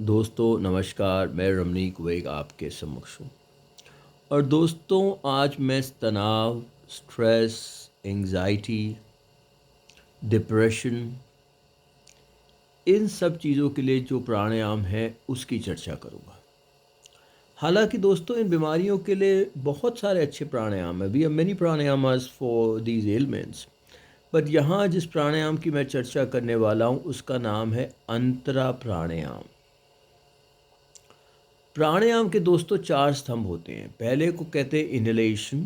दोस्तों नमस्कार, मैं रमनीक वेग आपके समक्ष हूँ। और दोस्तों आज मैं तनाव, स्ट्रेस, एंग्ज़ायटी, डिप्रेशन इन सब चीज़ों के लिए जो प्राणायाम है उसकी चर्चा करूँगा। हालाँकि दोस्तों इन बीमारियों के लिए बहुत सारे अच्छे प्राणायाम हैं। We have many pranayamas for these elements. But यहाँ जिस प्राणायाम की मैं चर्चा करने वाला हूँ उसका नाम है अंतरा प्राणायाम। प्राणायाम के दोस्तों 4 स्तंभ होते हैं। पहले को कहते हैं इनहेलेशन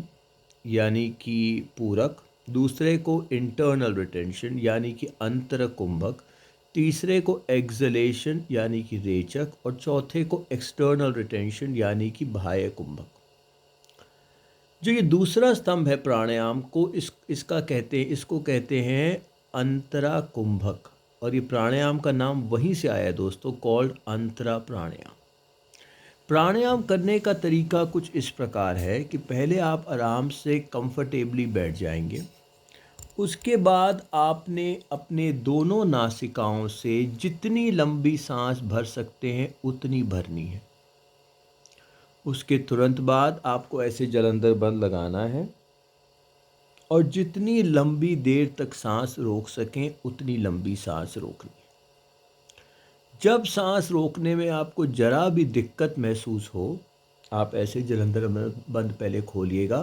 यानी कि पूरक, दूसरे को इंटरनल रिटेंशन यानी कि अंतर कुंभक, तीसरे को एक्सलेशन यानी कि रेचक और चौथे को एक्सटर्नल रिटेंशन यानी कि बाह्य कुंभक। जो ये दूसरा स्तंभ है प्राणायाम को इसको कहते हैं अंतरा कुंभक और ये प्राणायाम का नाम वहीं से आया है दोस्तों, कॉल्ड अंतरा प्राणायाम। प्राणायाम करने का तरीका कुछ इस प्रकार है कि पहले आप आराम से कंफर्टेबली बैठ जाएंगे। उसके बाद आपने अपने दोनों नासिकाओं से जितनी लंबी सांस भर सकते हैं उतनी भरनी है। उसके तुरंत बाद आपको ऐसे जलंधर बंद लगाना है और जितनी लंबी देर तक सांस रोक सकें उतनी लंबी सांस रोकनी। जब सांस रोकने में आपको ज़रा भी दिक्कत महसूस हो, आप ऐसे जलंधर बंद पहले खोलिएगा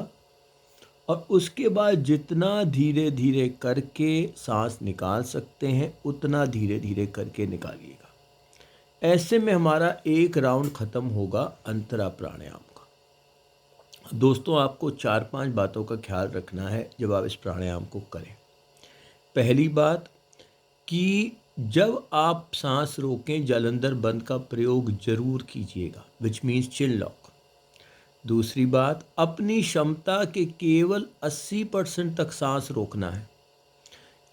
और उसके बाद जितना धीरे धीरे करके सांस निकाल सकते हैं उतना धीरे धीरे करके निकालिएगा। ऐसे में हमारा एक राउंड ख़त्म होगा अंतरा प्राणायाम का। दोस्तों आपको 4-5 बातों का ख्याल रखना है जब आप इस प्राणायाम को करें। पहली बात कि जब आप सांस रोकें जालंधर बंद का प्रयोग ज़रूर कीजिएगा, विच मीन्स चिन लॉक। दूसरी बात, अपनी क्षमता के केवल 80% तक सांस रोकना है।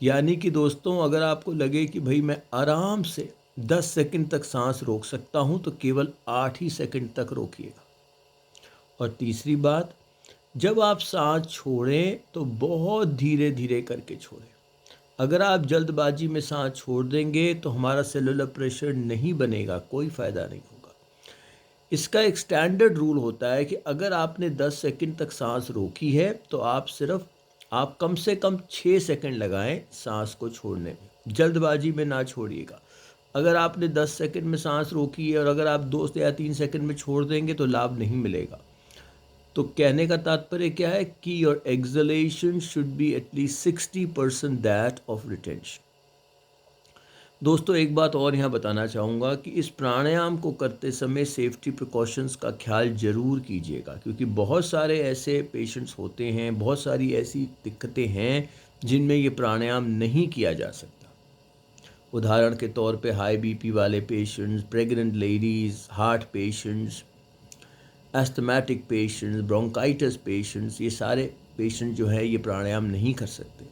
यानी कि दोस्तों अगर आपको लगे कि भाई मैं आराम से 10 सेकंड तक सांस रोक सकता हूँ तो केवल 8 ही सेकंड तक रोकिएगा। और तीसरी बात, जब आप सांस छोड़ें तो बहुत धीरे धीरे करके छोड़ें। अगर आप जल्दबाजी में सांस छोड़ देंगे तो हमारा सेलुलर प्रेशर नहीं बनेगा, कोई फ़ायदा नहीं होगा। इसका एक स्टैंडर्ड रूल होता है कि अगर आपने 10 सेकंड तक सांस रोकी है तो आप कम से कम 6 सेकंड लगाएं सांस को छोड़ने में। जल्दबाजी में ना छोड़िएगा। अगर आपने 10 सेकंड में सांस रोकी है और अगर आप 2 या 3 सेकंड में छोड़ देंगे तो लाभ नहीं मिलेगा। तो कहने का तात्पर्य क्या है कि your acceleration should be at least 60% that of retention. दोस्तों एक बात और यहाँ बताना चाहूँगा कि इस प्राणायाम को करते समय सेफ्टी प्रिकॉशंस का ख्याल ज़रूर कीजिएगा, क्योंकि बहुत सारे ऐसे पेशेंट्स होते हैं, बहुत सारी ऐसी दिक्कतें हैं जिनमें ये प्राणायाम नहीं किया जा सकता। उदाहरण के तौर पे हाई बीपी वाले patients, pregnant ladies, heart patients, asthmatic patients, bronchitis patients, ये सारे पेशेंट जो है ये प्राणायाम नहीं कर सकते।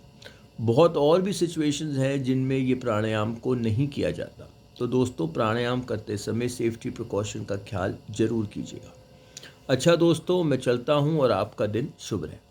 बहुत और भी सिचुएशंस हैं जिनमें ये प्राणायाम को नहीं किया जाता। तो दोस्तों प्राणायाम करते समय सेफ्टी प्रिकॉशन का ख्याल ज़रूर कीजिएगा। अच्छा दोस्तों मैं चलता हूँ और आपका दिन शुभ रहे।